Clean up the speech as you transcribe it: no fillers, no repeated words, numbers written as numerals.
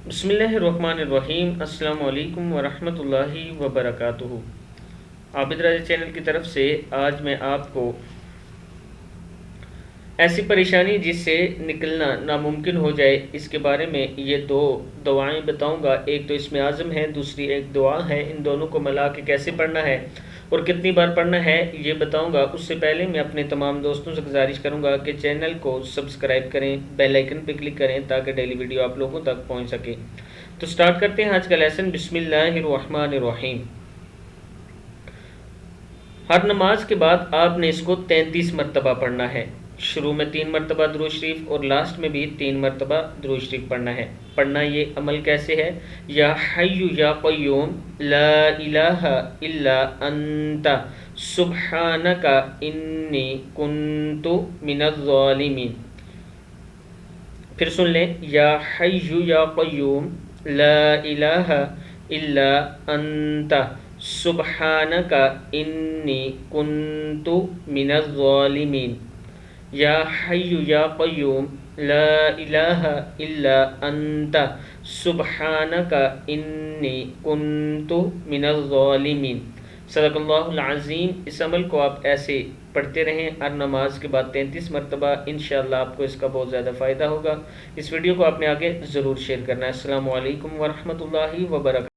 بسم اللہ الرحمن الرحیم۔ السلام علیکم ورحمۃ اللہ وبرکاتہ۔ عابد راجہ چینل کی طرف سے آج میں آپ کو ایسی پریشانی جس سے نکلنا ناممکن ہو جائے اس کے بارے میں یہ دو دعائیں بتاؤں گا۔ ایک تو اسم اعظم ہے، دوسری ایک دعا ہے۔ ان دونوں کو ملا کے کیسے پڑھنا ہے اور کتنی بار پڑھنا ہے یہ بتاؤں گا۔ اس سے پہلے میں اپنے تمام دوستوں سے گزارش کروں گا کہ چینل کو سبسکرائب کریں، بیل آئیکن پہ کلک کریں تاکہ ڈیلی ویڈیو آپ لوگوں تک پہنچ سکے۔ تو سٹارٹ کرتے ہیں آج کا لیسن۔ بسم اللہ الرحمن الرحیم۔ ہر نماز کے بعد آپ نے اس کو 33 مرتبہ پڑھنا ہے۔ شروع میں 3 مرتبہ درود شریف اور لاسٹ میں بھی 3 مرتبہ درود شریف پڑھنا ہے۔ پڑھنا یہ عمل کیسے ہے؟ یا حی یا قیوم لا الہ الا انت سبحانک انی کنت من الظالمین۔ پھر سن لیں، یا حی یا قیوم لا الہ الا انت سبحانک انی کنت من الظالمین۔ یا حی یا قیوم لا الہ الا انت سبحانک انی کنت من الظالمین۔ صدق اللہ العظیم۔ اس عمل کو آپ ایسے پڑھتے رہیں ہر نماز کے بعد 33 مرتبہ، انشاءاللہ آپ کو اس کا بہت زیادہ فائدہ ہوگا۔ اس ویڈیو کو آپ نے آگے ضرور شیئر کرنا ہے۔ السلام علیکم ورحمۃ اللہ وبرکاتہ۔